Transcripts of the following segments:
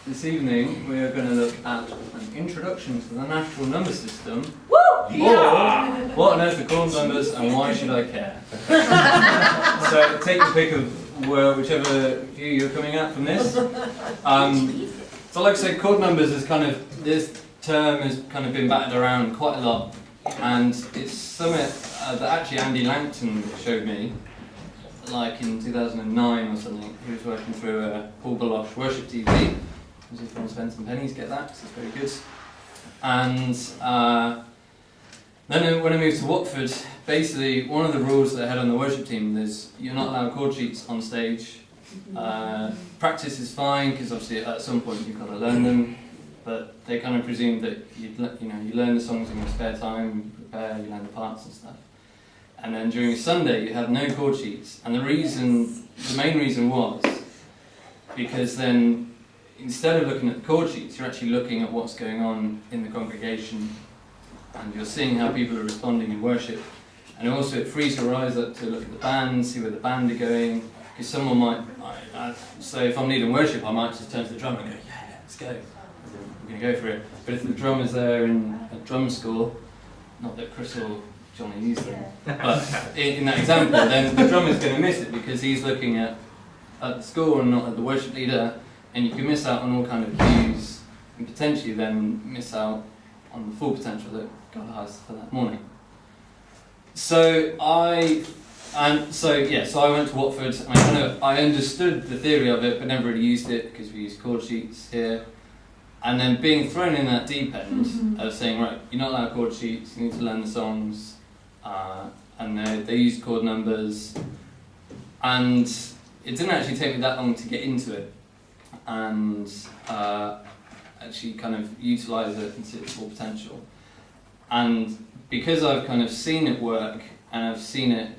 this evening we are going to look at an introduction to the natural number system. Woo! Or what on earth are chord numbers and why should I care? So take your pick of whichever view you're coming at from this. So like I said, chord numbers is kind of, this term has kind of been battered around quite a lot, and it's something that actually Andy Langton showed me, like in 2009 or something. He was working through Paul Baloche Worship TV. If you want to spend some pennies, get that, because it's very good. And then when I moved to Watford, basically one of the rules that I had on the worship team is you're not allowed chord sheets on stage. Practice is fine, because obviously at some point you've got to learn them, but they kind of presumed that you learn the songs in your spare time, you prepare, you learn the parts and stuff. And then during Sunday you had no chord sheets, and the main reason was because then instead of looking at the chord sheets, you're actually looking at what's going on in the congregation, and you're seeing how people are responding in worship. And also it frees your eyes up to look at the band, see where the band are going, because someone might, so if I'm leading worship, I might just turn to the drummer and go, yeah, let's go, we're going to go for it. But if the drummer's there in a drum school, not that Chris or Johnny used them, but in that example, then the drummer's going to miss it because he's looking at the score and not at the worship leader, and you can miss out on all kind of cues, and potentially then miss out on the full potential that God has for that morning. So I went to Watford, and I understood the theory of it, but never really used it because we use chord sheets here. And then being thrown in that deep end of saying, right, you're not allowed chord sheets, you need to learn the songs, and they use chord numbers, and it didn't actually take me that long to get into it and actually kind of utilise it and see its full potential. And because I've kind of seen it work and I've seen it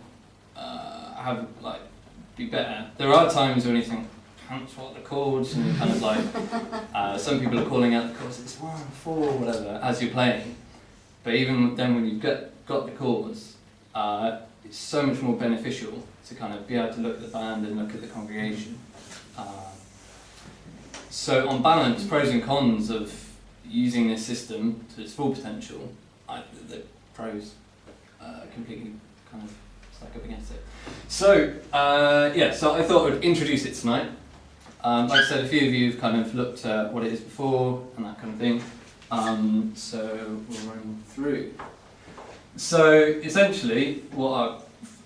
be better, there are times when you think, what the chords, and you're kind of like, some people are calling out the chords, it's 1, 4, whatever, as you're playing. But even then when you've got the chords, it's so much more beneficial to kind of be able to look at the band and look at the congregation. So on balance, pros and cons of using this system to its full potential, the pros completely kind of stack up against it. So, so I thought I would introduce it tonight. Like I said, a few of you have kind of looked at what it is before and that kind of thing. So we'll run through. So essentially,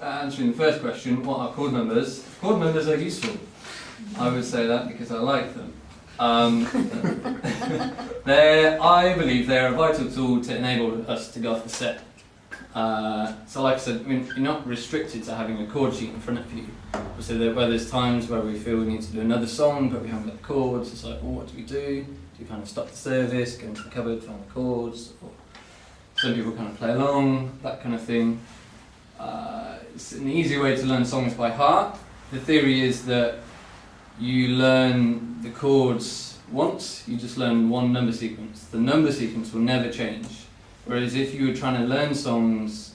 answering the first question, what are chord numbers? Chord numbers are useful. I would say that because I like them. I believe they're a vital tool to enable us to go off the set. So like I said, you're not restricted to having a chord sheet in front of you. So where there's times where we feel we need to do another song but we haven't got the chords, it's like, well, what do we do? Do you kind of stop the service, go into the cupboard, find the chords? Or some people kind of play along, that kind of thing. It's an easy way to learn songs by heart. The theory is that you learn the chords once, you just learn one number sequence. The number sequence will never change. Whereas if you were trying to learn songs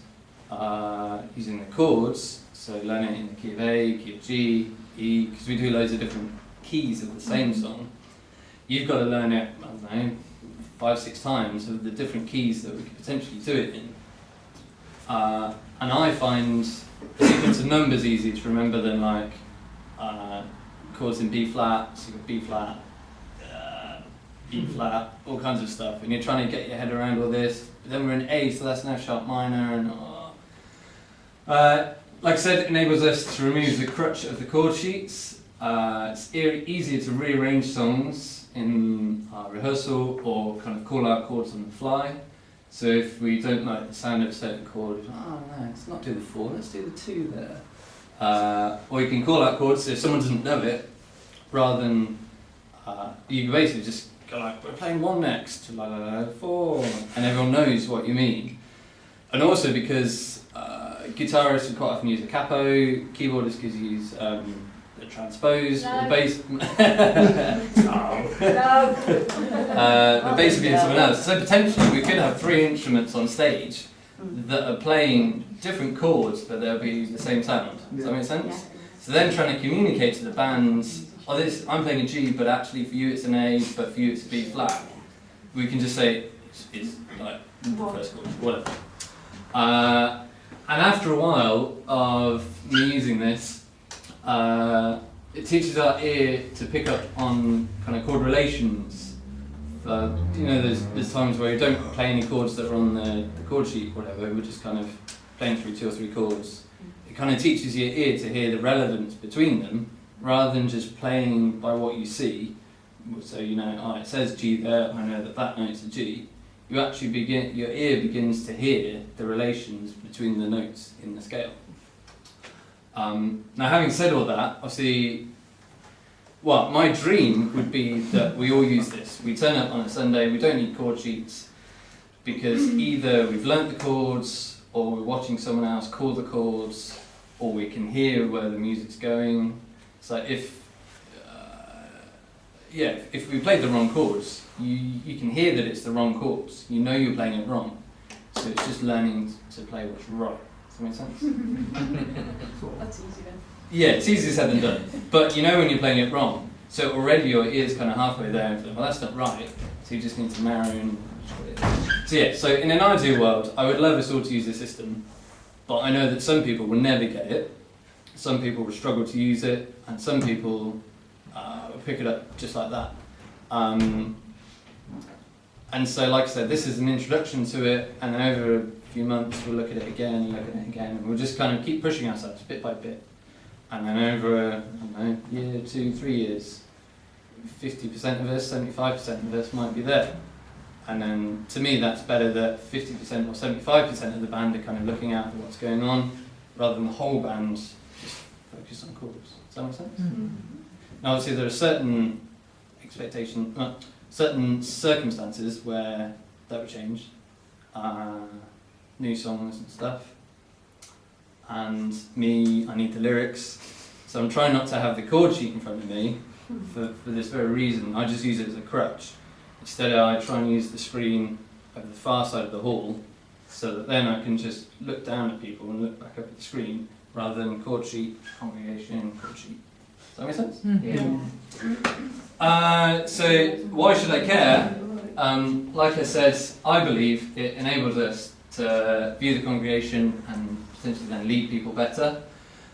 using the chords, so learn it in the key of A, key of G, E, because we do loads of different keys of the same song, you've got to learn it, 5-6 times of the different keys that we could potentially do it in. And I find the sequence of numbers easy to remember than like chords in B flat, so you've got B flat, E flat, all kinds of stuff, and you're trying to get your head around all this. But then we're in A, so that's now sharp minor, and like I said, it enables us to remove the crutch of the chord sheets. It's easier to rearrange songs in rehearsal or kind of call out chords on the fly. So if we don't like the sound of a certain chord, oh no, let's not do the 4, let's do the 2 there. Or you can call out chords, so if someone doesn't know it, rather than, you can basically just go like, we're playing 1 next, la la la, 4, and everyone knows what you mean. And also because guitarists would quite often use a capo, keyboardists could use the transpose, the bass, the bass would be in someone else. So potentially we could have 3 instruments on stage that are playing different chords, but they'll be the same sound. Does that make sense? So then trying to communicate to the bands oh, I'm playing a G, but actually for you it's an A, but for you it's a B flat. We can just say it's like the first chord, whatever. And after a while of me using this, it teaches our ear to pick up on kind of chord relations. There's times where you don't play any chords that are on the chord sheet, whatever. We're just kind of playing through 2 or 3 chords. It kind of teaches your ear to hear the relevance between them, rather than just playing by what you see. So it says G there. I know that note's a G. You actually your ear begins to hear the relations between the notes in the scale. Now, having said all that, obviously, my dream would be that we all use this. We turn up on a Sunday, we don't need chord sheets, because either we've learnt the chords, or we're watching someone else call the chords, or we can hear where the music's going. So if we played the wrong chords, you can hear that it's the wrong chords. You know you're playing it wrong. So it's just learning to play what's right. Does that make sense? That's easy then. Yeah, it's easier said than done. But you know when you're playing it wrong. So already your ear's kind of halfway there and well, that's not right. So you just need to narrow in. So in an ideal world, I would love us all to use this system. But I know that some people will never get it. Some people will struggle to use it. And some people will pick it up just like that. And so, like I said, this is an introduction to it, and then over a few months we'll look at it again, and we'll just kind of keep pushing ourselves bit by bit. And then over a year, 2, 3 years, 50% of us, 75% of us might be there. And then, to me, that's better that 50% or 75% of the band are kind of looking out for what's going on, rather than the whole band just focus on chords. Does that make sense? Mm-hmm. Now, obviously, there are certain certain circumstances where that would change, new songs and stuff, and me, I need the lyrics, so I'm trying not to have the chord sheet in front of me for this very reason. I just use it as a crutch. Instead I try and use the screen over the far side of the hall, so that then I can just look down at people and look back up at the screen, rather than chord sheet, congregation, chord sheet. Does that make sense? Yeah. So why should I care? Like I said, I believe it enables us to view the congregation and potentially then lead people better.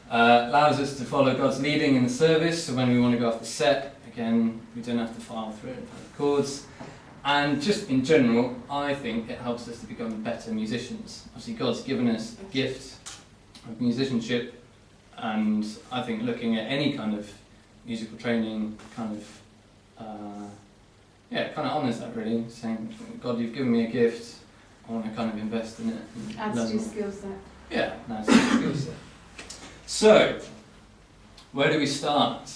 Allows us to follow God's leading in the service, so when we want to go off the set, again, we don't have to file through it and find the chords. And just in general, I think it helps us to become better musicians. Obviously, God's given us a gift of musicianship, and I think looking at any kind of musical training kind of honours that, really, saying, God, you've given me a gift, I want to kind of invest in it. Adds to your skill set. Yeah, adds to your skill set. So, where do we start?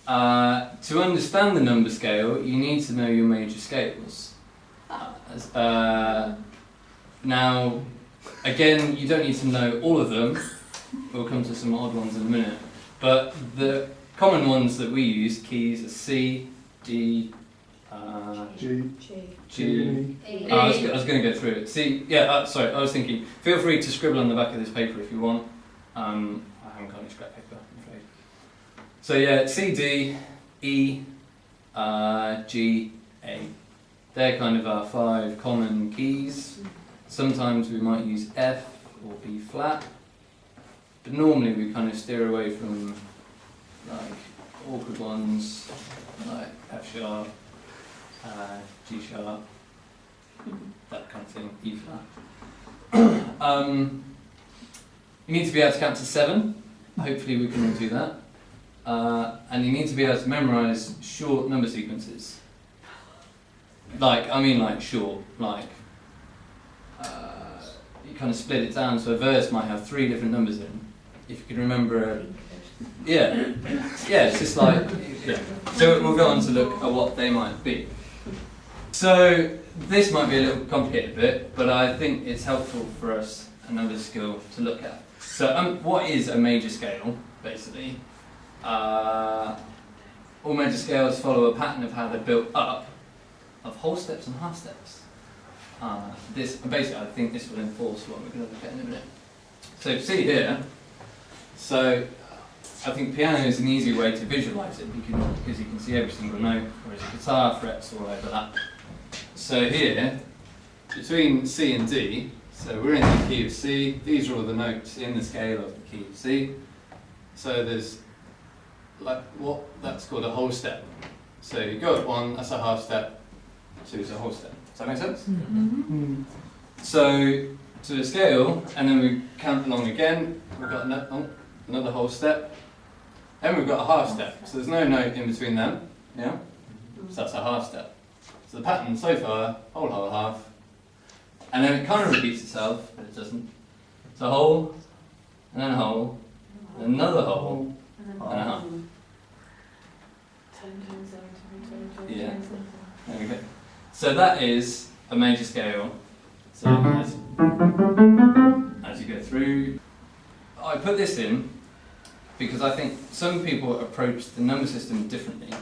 To understand the number scale, you need to know your major scales. Now, again, you don't need to know all of them. We'll come to some odd ones in a minute. But the common ones that we use, keys, are C, D, G. I was going to go through it. C, sorry, I was thinking, feel free to scribble on the back of this paper if you want. I haven't got any scrap paper, I'm afraid. So yeah, C, D, E, G, A. They're kind of our 5 common keys. Sometimes we might use F or B flat, but normally we kind of steer away from like awkward ones like F sharp, G sharp, that kind of thing, E flat. You need to be able to count to 7. Hopefully we can all do that. And you need to be able to memorise short number sequences. Like short, you kind of split it down, so a verse might have 3 different numbers in. If you can remember, it's just like, So we'll go on to look at what they might be. So this might be a little complicated bit, but I think it's helpful for us, another skill to look at. So what is a major scale, basically? All major scales follow a pattern of how they're built up, of whole steps and half steps. I think this will enforce what we're going to look at in a minute. So see here, so I think piano is an easy way to visualise it because you can see every single note, whereas a guitar frets all over that. So here, between C and D, so we're in the key of C, these are all the notes in the scale of the key of C. So there's like that's called a whole step. So you go up one, that's a half step, two is a whole step. Does that make sense? Mm. So to the scale, and then we count along again, we've got another whole step, then we've got a half step. So there's no note in between them, yeah? So that's a half step. So the pattern so far, whole, half, and then it kind of repeats itself, but it doesn't. So whole, and then a whole, and another whole, and a half. Yeah. There we go. So that is a major scale. So as you go through, I put this in because I think some people approach the number system differently.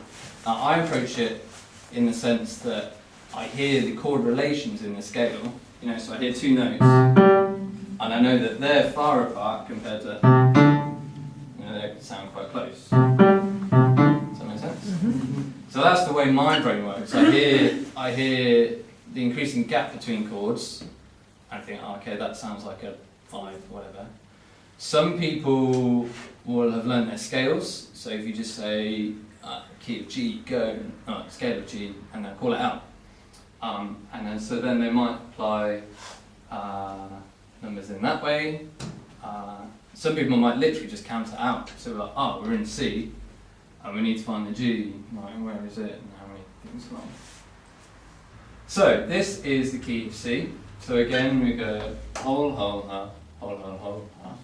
I approach it in the sense that I hear the chord relations in the scale. You know, so I hear two notes, and I know that they're far apart compared to, you know, they sound quite close. Does that make sense? So that's the way my brain works. I hear the increasing gap between chords, and I think, oh, okay, that sounds like a 5, whatever. Some people will have learned their scales, so if you just say key of G, go, scale of G, and then call it out. And then so then they might apply numbers in that way. Some people might literally just count it out. So we're like, oh, we're in C, and we need to find the G. Right, where is it, and how many things along? So this is the key of C. So again, we go whole, half, whole, half.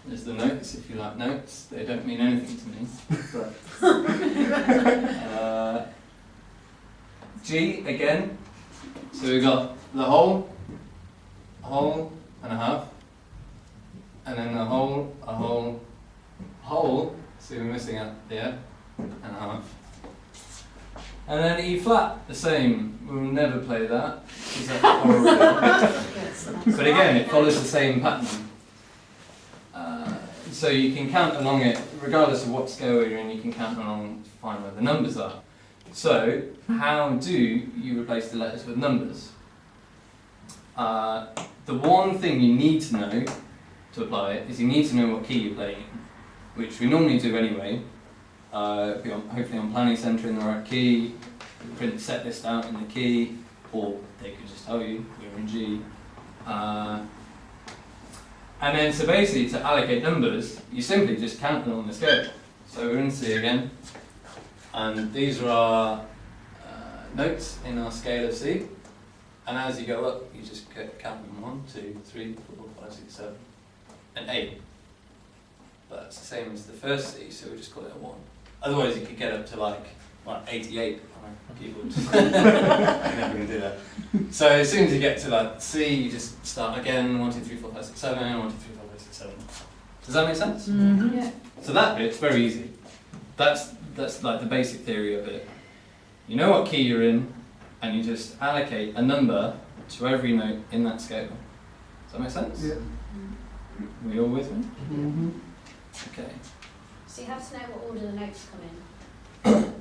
There's the notes, if you like notes. They don't mean anything to me. But, G again. So we've got the whole, and a half. And then the whole, a whole. So we're missing out there, and a half. And then E flat, the same. We'll never play that. Is that horrible? But again, it follows the same pattern. So you can count along it, regardless of what scale you're in, you can count along to find where the numbers are. So, how do you replace the letters with numbers? The one thing you need to know to apply it is you need to know what key you're playing in, which we normally do anyway. Hopefully on Planning Centre in the right key, we print the set list out in the key, or they could just tell you you're in G. And then so basically to allocate numbers, you simply just count them on the scale. So we're in C again, and these are our notes in our scale of C. And as you go up, you just count them 1, 2, 3, 4, 5, 6, 7, and 8. But that's the same as the first C, so we just call it a 1. Otherwise, you could get up to like 88 on a keyboard. You're never going to do that. So as soon as you get to like C, you just start again 1, 2, 3, 4, 5, 6, 7, 1, 2, 3, 4, 5, 6, 7. Does that make sense? Mm-hmm. Yeah. So that bit's very easy. That's like the basic theory of it. You know what key you're in, and you just allocate a number to every note in that scale. Does that make sense? Yeah. Are you all with me? Mm-hmm. Okay. So you have to know what order the notes come in?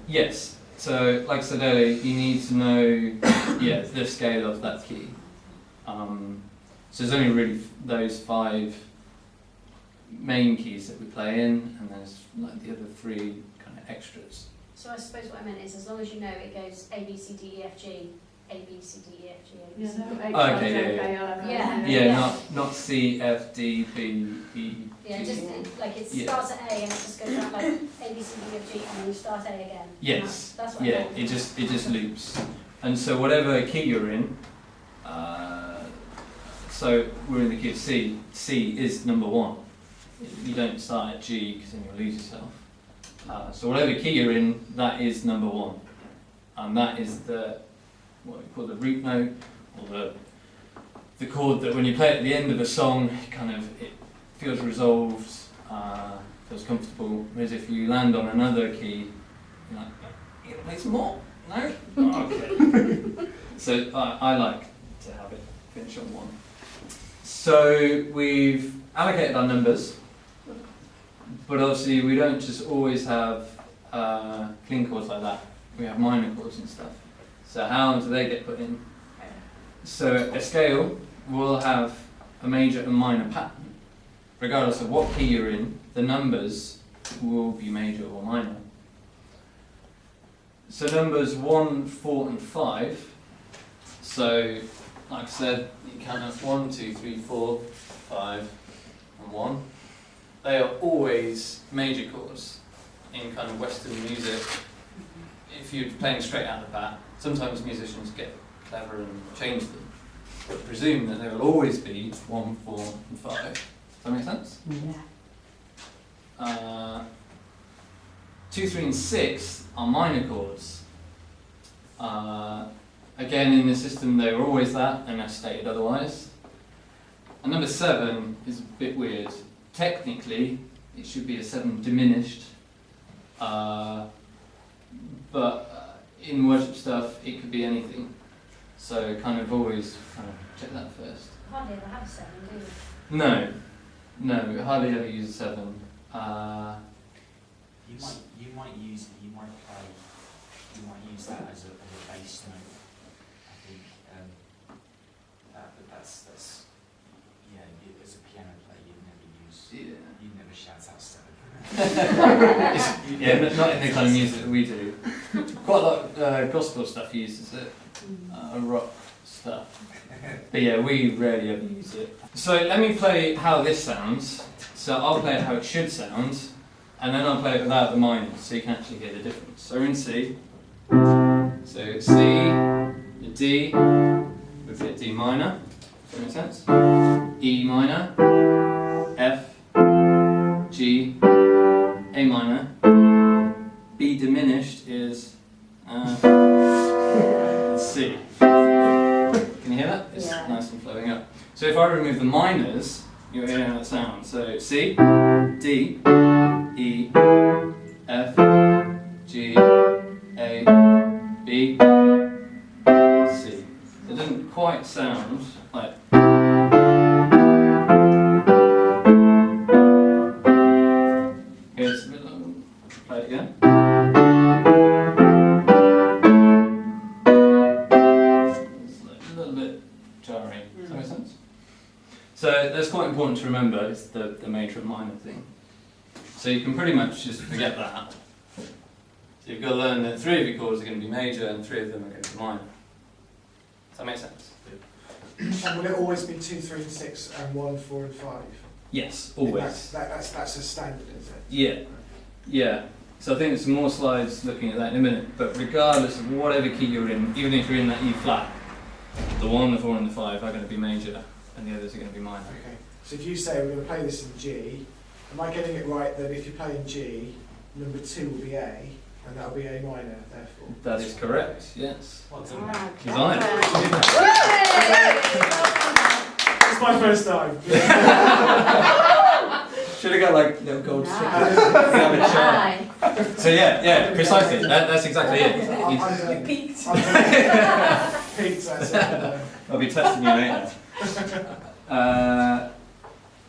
Yes. So, like I said earlier, you need to know the scale of that key. So there's only really those 5 main keys that we play in, and there's like the other 3 kind of extras. So I suppose what I meant is as long as you know it goes A, B, C, D, E, F, G, A, B, C, D, E, F, G, A, B, C, D. Yeah. Yeah. Not C, F, D, B, E. Yeah, G. just like it Yeah. starts at A and it just goes down like A, B, C, D, E, F, G, and then you start A again. Yes. That's what I Yeah. meant. It just loops, and so whatever key you're in. So we're in the key of C. C is number 1. You don't start at G because then you'll lose yourself. So whatever key you're in, that is number 1, and that is what we call the root note, or the chord that when you play it at the end of a song, it feels resolved, feels comfortable. Whereas if you land on another key, you're like, you gonna play some more? No? Oh, okay. So I like to have it finish on 1. So we've allocated our numbers, But obviously we don't just always have clean chords like that. We have minor chords and stuff. So how do they get put in? So a scale will have a major and minor pattern. Regardless of what key you're in, the numbers will be major or minor. So numbers 1, 4 and 5. So like I said, you count up 1, 2, 3, 4, 5 and 1. They are always major chords in kind of Western music. If you're playing straight out of the bat, sometimes musicians get clever and change them. But presume that there will always be 1, 4 and 5. Does that make sense? Yeah. 2, 3 and 6 are minor chords. Again, in the system they were always that unless stated otherwise. And number 7 is a bit weird. Technically, it should be a 7 diminished, but in worship stuff it could be anything. So kind of always kind of check that first. Hardly ever have a 7, do you? No, we hardly ever use a 7. You might use that as a bass note. I think, but that's yeah. As a piano player, you'd never shout out 7. Yeah, but not in the kind of music that we do. Quite a lot of gospel stuff uses it, rock stuff. But yeah, we rarely ever use it. So let me play how this sounds. So I'll play it how it should sound, and then I'll play it without the minors, so you can actually hear the difference. So we're in C. So C, a D, would be a D minor. Does that make sense? E minor, F, G, A minor. B diminished is C. Can you hear that? It's nice and flowing up. So if I remove the minors, you're hearing that sound. So C, D, E, F, G, A, B, C. It doesn't quite sound like. Here's a bit. Play it again. It's a little bit jarring. Does that make sense? So that's quite important to remember. It's the major and minor thing. So you can pretty much just forget that. So you've got to learn that 3 of your chords are going to be major and 3 of them are going to be minor. Does that make sense? And will it always be 2, 3 and 6 and 1, 4 and 5? Yes, always. That's a standard, is it? Yeah. So I think there's some more slides looking at that in a minute, but regardless of whatever key you're in, even if you're in that E flat, the 1, the 4 and the 5 are going to be major and the others are going to be minor. Okay. So if you say we're going to play this in G, am I getting it right that if you play in G, number 2 will be A, and that'll be A minor, therefore? That is correct, yes. Well done. Design. It's my first time. Should have got like little gold stickers. So yeah, precisely. That's exactly it. Peaked. Peaked, that's it. I'll be testing you later.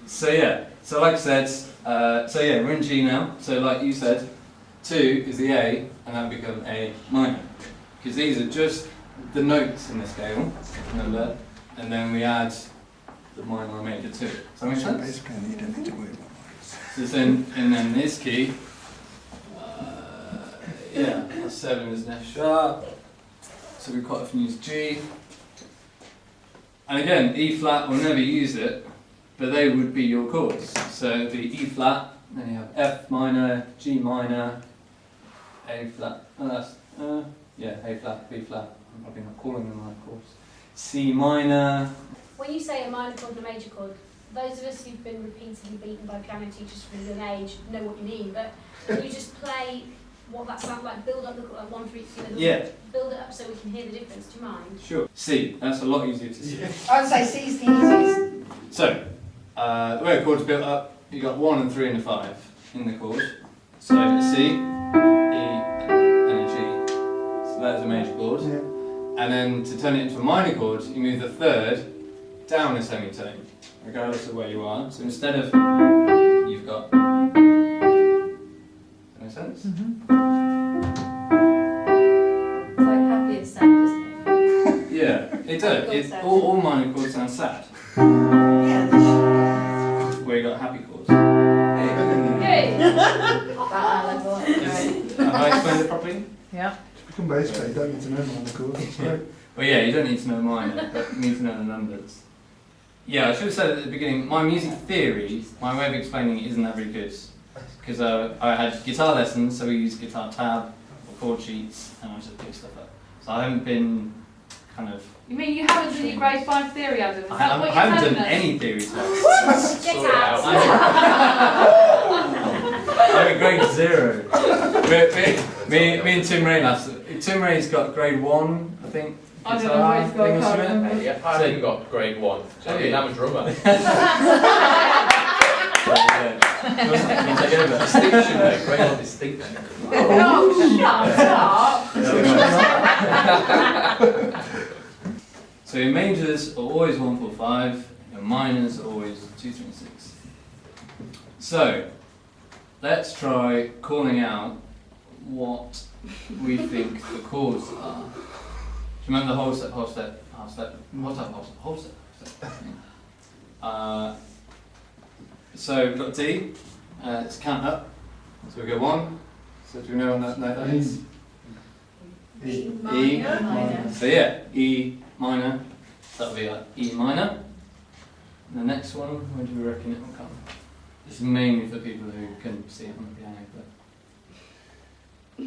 So like I said, we're in G now. So like you said, 2 is the A, and that will become A minor. Because these are just the notes in the scale, remember? And then we add the minor or major to it. Does that make sense? You don't need to worry about So then, and then this key, 7 is an F sharp. So we quite often use G. And again, E flat, we'll never use it, but they would be your chords. So it'd be E flat, then you have F minor, G minor, A flat, A flat, B flat. I'm probably not calling them my chords. C minor. When you say a minor chord and a major chord, those of us who've been repeatedly beaten by piano teachers from a young age know what you mean, but can you just play what that sounds like, build up the chord, 1, 3, build it up so we can hear the difference, do you mind? Sure. C, that's a lot easier to see. I would say C's the easiest. So, the way a chord's built up, you've got 1 and 3 and a 5 in the chord. So a C, E, and a G. So that's a major chord. Yeah. And then to turn it into a minor chord, you move the 3rd down a semitone, regardless of where you are. So instead of, you've got makes sense? It's like happy and sad, isn't it? Yeah, it does. All minor chords sound sad. Yeah. Where you got happy chords. Hey! That I like right. Have I explained it properly? Yeah. To become bass player, you don't need to know minor chords. It's great. Well, yeah, you don't need to know minor, but you need to know the numbers. Yeah, I should have said at the beginning, my music theory, my way of explaining it isn't that very good. Because I had guitar lessons, so we used guitar tab or chord sheets, and I just pick stuff up. So I haven't been kind of... You mean you haven't done your grade 5 theory, Adam? Is I that what you're haven't telling done us? any theory tests. Get out! I'm a grade 0. Me and Tim Ray Tim Ray's got grade 1, I think. I don't know where it's guitar going, thing or I can't something. remember. Yeah, I haven't got grade 1. So Okay. I'm a drummer. Can you take over? Distinction, mate. Grade 1 distinction. Oh, shut up! So your majors are always 1, 4, 5. Your minors are always 2, 3, and 6. So let's try calling out what we think the chords are. Do you remember the whole step, half step, half step, whole step, whole step, half step? So we've got D. Let's count up. So we go 1. So do we know what that is? E E. minor. So yeah, E minor. That'll be like E minor. And the next one, where do we reckon it will come? This is mainly for people who can see it on the piano. But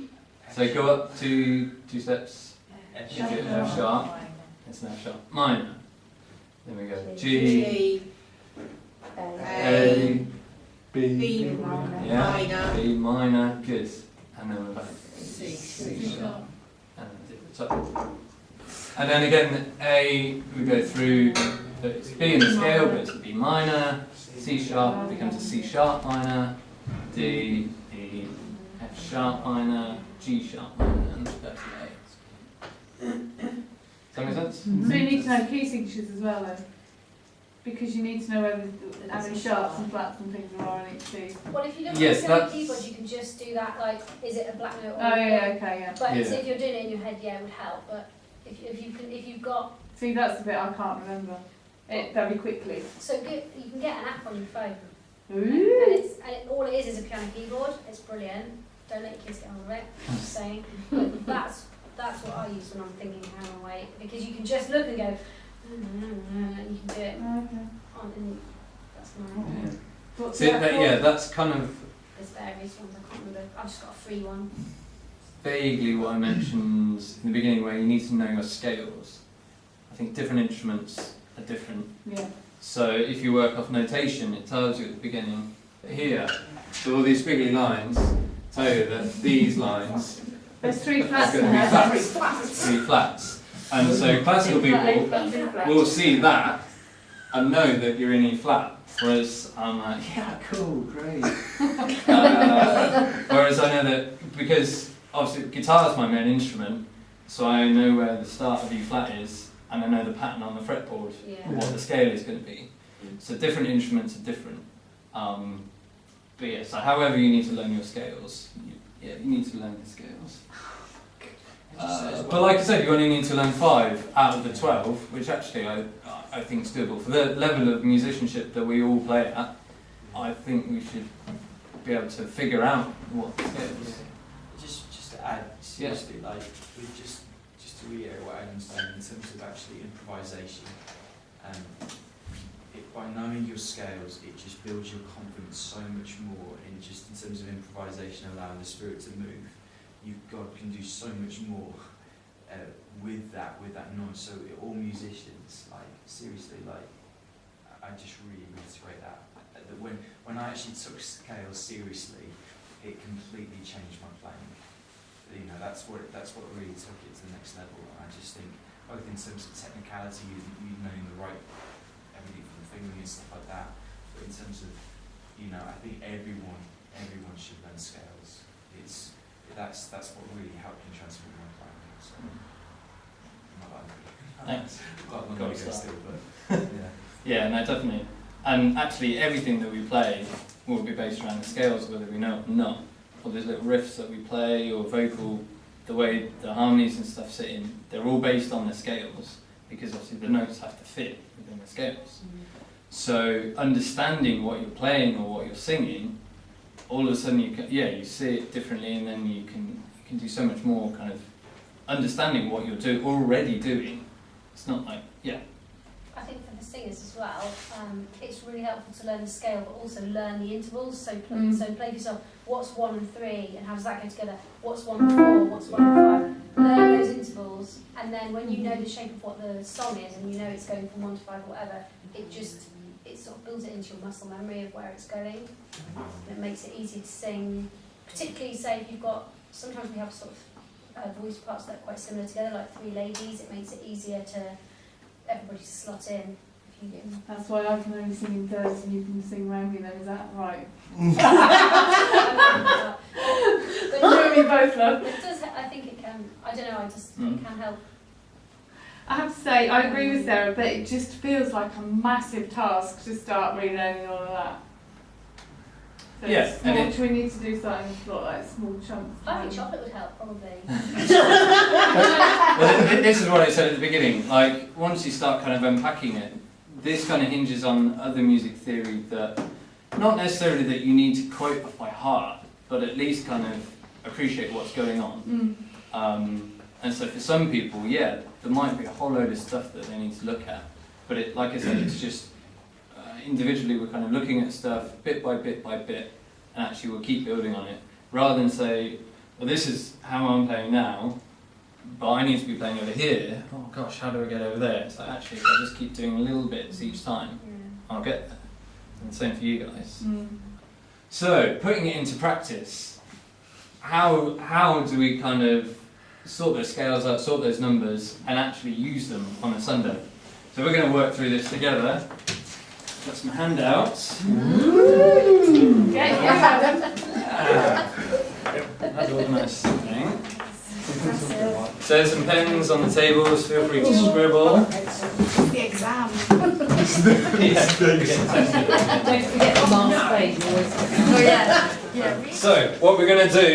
so go up 2 steps. F If you F sharp, it's an F sharp minor. Then we go G. A, B yeah, B minor, good. And then we're back. C sharp. And then the top. And then again, A, we go through, it's B in the scale, but it's B minor, C sharp becomes a C sharp minor, D, E, F sharp minor, G sharp minor, and back to A. Does that make sense? So you need to know key signatures as well then? Because you need to know whether how many sharps and flats and things there are in each key. Well, if you look Yes, at the that's- keyboard, you can just do that, like, is it a black note or Oh yeah, okay, yeah. But Yeah. if you're doing it in your head, yeah, it would help. But if you've got, See, that's the bit I can't remember. It very quickly. so good, you can get an app on your phone. Ooh. All it is a piano keyboard. It's brilliant. Don't let your kids get on with it. I'm just saying. But that's what I use when I'm thinking how to wait, because you can just look and go, and you can do it Okay. on. And that's mine. Yeah. What's See, that that, called? yeah, that's kind of There's various ones. I can't remember. I've just got a free one. vaguely what I mentioned in the beginning, where you need to know your scales. I think different instruments are different. Yeah. So if you work off notation, it tells you at the beginning. But here, so all these squiggly lines tell you that these lines There's 3 are flats going in to be there. flats. 3 flats. And so classical Big flat, people big flat, big flat. will see that and know that you're in E flat. Whereas I'm like, yeah, cool, great. Whereas I know that, because obviously guitar is my main instrument, so I know where the start of E flat is, and I know the pattern on the fretboard, Yeah. what the scale is going to be. So different instruments are different. But yeah, so however you need to learn your scales, you need to learn the scales. But like I said, you only need to learn 5 out of the 12, which actually I think is doable. For the level of musicianship that we all play at, I think we should be able to figure out what the scales. Just to add, seriously, like, just to reiterate what Adam's saying in terms of actually improvisation, by knowing your scales, it just builds your confidence so much more in terms of improvisation, allowing the spirit to move. God can do so much more with that knowledge. So all musicians, like, seriously, like, I just really reiterate that when I actually took scales seriously, it completely changed my playing. You know, that's what really took it to the next level. And I just think, both in terms of technicality, you knowing the right everything from fingering and stuff like that, but in terms of, you know, I think everyone should learn scales. That's what really helped me transform my playing. So, Thanks. Got a long Got way to to go start. still, but yeah. Yeah, no, definitely. And actually, everything that we play will be based around the scales, whether we know it or not. or those little riffs that we play, or vocal, the way the harmonies and stuff sit in, they're all based on the scales, because obviously the notes have to fit within the scales. So understanding what you're playing or what you're singing, all of a sudden you see it differently, and then you can do so much more kind of understanding what you're already doing. It's not like, I think for the singers as well, it's really helpful to learn the scale, but also learn the intervals. So play yourself, what's 1 and 3, and how does that go together? What's 1 and 4, what's 1 and 5? Learn those intervals, and then when you know the shape of what the song is, and you know it's going from 1 to 5 or whatever, it sort of builds it into your muscle memory of where it's going. And it makes it easier to sing, particularly say if you've got, sometimes we have sort of voice parts that are quite similar together, like 3 ladies. It makes it easier to everybody to slot in. If you do. That's why I can only sing in thirds and you can sing around me then, is that right? But You and me both, love. it does. I think it can. I don't know. It can help. I have to say, I agree with Sarah, but it just feels like a massive task to start relearning all of that. So Yeah, it's small, and we need to do something for like small chunks. I think chocolate would help probably. well, this is what I said at the beginning. Like, once you start kind of unpacking it, this kind of hinges on other music theory that, not necessarily that you need to quote off by heart, but at least kind of appreciate what's going on. And so for some people, there might be a whole load of stuff that they need to look at. But it, like I said, it's just individually we're kind of looking at stuff bit by bit by bit, and actually we'll keep building on it, rather than say, well, this is how I'm playing now, but I need to be playing over here. Oh gosh, how do I get over there? It's like, actually, if I just keep doing little bits each time, I'll get there. And the same for you guys. So, putting it into practice, how do we kind of sort those scales out, sort those numbers, and actually use them on a Sunday? So we're going to work through this together. Got some handouts. That's all nice thing. So there's some pens on the tables, feel free to scribble. The exam. Don't forget the last page. Oh yeah. So what we're going to do,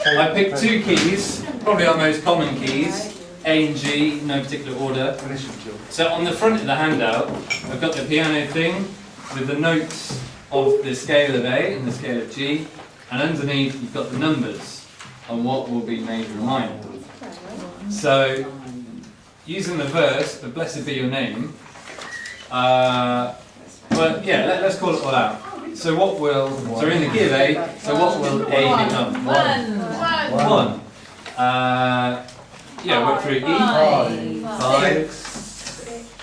I picked 2 keys, probably our most common keys, A and G, no particular order. So on the front of the handout, I've got the piano thing with the notes of the scale of A and the scale of G, and underneath you've got the numbers on what will be major and minor. So, using the verse of Blessed Be Your Name, let's call it all out. So we're in the key of A, so what will A become? 1. Work through E. 5.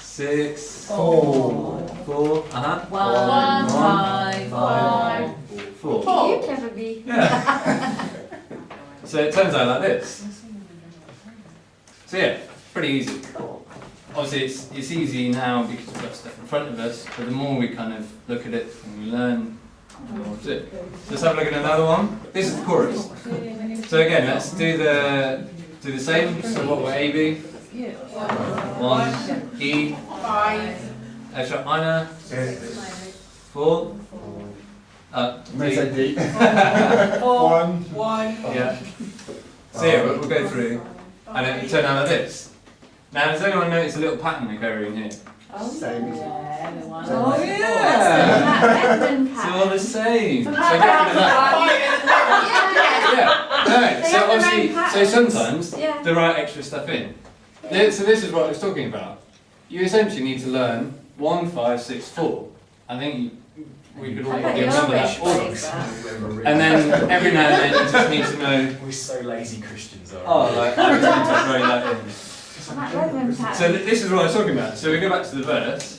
6. 4. 4. 1, 5, 4. You clever bee. Yeah. So it turns out like this. So pretty easy. Obviously it's easy now because we've got stuff in front of us, but the more we kind of look at it and we learn, the more to do. Let's have a look at another one. This is the chorus. So again, let's do the same. So what will A be? 1, E, 5, extra minor, 4, D. 1. Yeah. So we'll go through, and it'll turn out like this. Now, does anyone notice a little pattern occurring here? Same. Oh yeah! It's all the same. So get rid of that. So obviously, sometimes they write extra stuff in. So this is what I was talking about. You essentially need to learn 1, 5, 6, 4. I think we could all probably remember that order. And then every now and then you just need to know. We're so lazy Christians, aren't Oh, like I just need to throw that in. So this is what I was talking about. So we go back to the verse.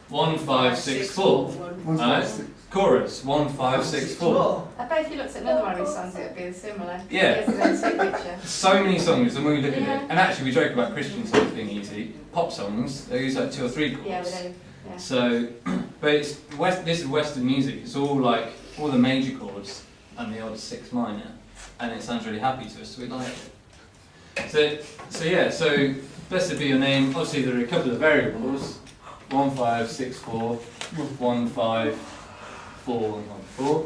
1, 5, 6, 4. Alright? Chorus. 1, 5, 6, 4. I bet if you looked at another one of his songs, it would be similar. Yeah. Picture. So many songs, and when we look at it, and actually we joke about Christian songs being easy. Pop songs, they use like 2 or 3 chords. Yeah, we do. Yeah. So, but this is Western music. It's all like all the major chords and the odd 6 minor, and it sounds really happy to us, so we like it. So Blessed Be Your Name. Obviously, there are a couple of variables: 1, 5, 6, 4, 1, 5, 4, 1, 4.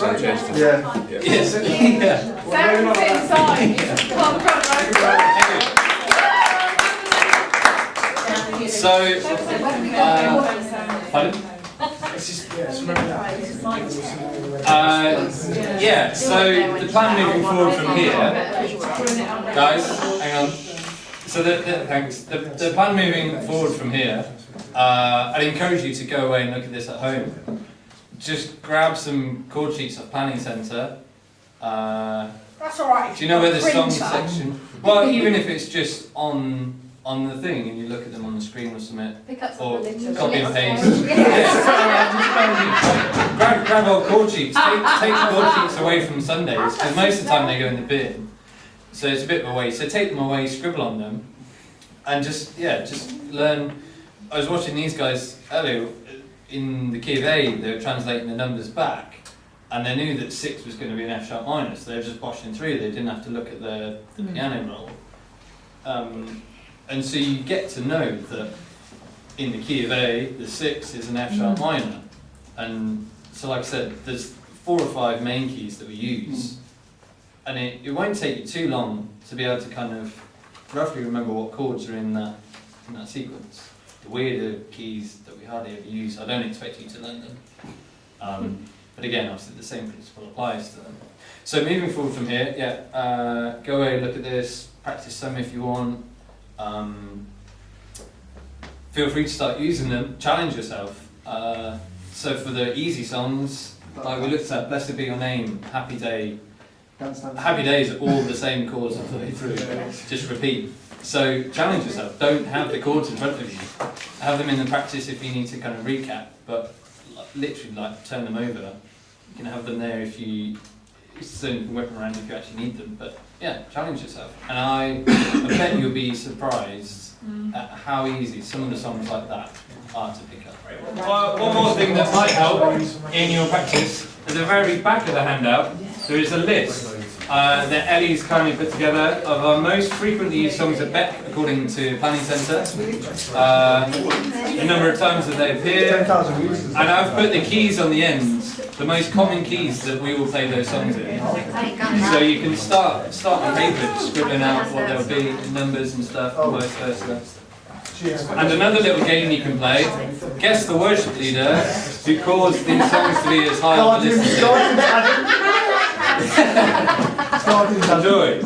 that's interesting. Yeah. Yes. Yeah. Sarah can sit inside. You just come on the front row. So, pardon? It's just, yeah, just remember that. Yeah, so the plan moving forward from here, guys, hang on. So thanks. The plan moving forward from here, I'd encourage you to go away and look at this at home. just grab some chord sheets off Planning Centre. That's alright. Do you know where the song Printer. section? Well, even if it's just on the thing and you look at them on the screen or something, Pick up or some literature. copy and paste. Yeah. grab old chord sheets. Take chord sheets away from Sundays because most of the time they go in the bin. So it's a bit of a waste. So take them away, scribble on them, and just learn. I was watching these guys earlier in the key of A. They were translating the numbers back, and they knew that 6 was going to be an F sharp minor, so they were just boshing through. They didn't have to look at the piano roll. And so you get to know that in the key of A, the 6 is an F sharp minor. And so like I said, there's 4 or 5 main keys that we use. And it won't take you too long to be able to kind of roughly remember what chords are in that sequence. The weirder keys that we hardly ever use, I don't expect you to learn them. But again, obviously the same principle applies to them. So moving forward from here, go away, look at this, practice some if you want. Feel free to start using them, challenge yourself. So for the easy songs, like we looked at, Blessed Be Your Name, Happy Day. Happy Days are all the same chords all the way through, just repeat. So challenge yourself, don't have the chords in front of you. Have them in the practice if you need to kind of recap, but literally like turn them over. You can have them there if you can whip them around if you actually need them, but yeah, challenge yourself. And I bet you'll be surprised at how easy some of the songs like that are to pick up. Well, one more thing that might help in your practice, at the very back of the handout, there is a list that Ellie's kindly put together of our most frequently used songs at BEC according to Planning Centre, the number of times that they appear, and I've put the keys on the end, the most common keys that we will play those songs in. So you can start on paper, scribbling out what they'll be, numbers and stuff, and vice versa. And another little game you can play, guess the worship leader who caused these songs to be as high on the list as Enjoy.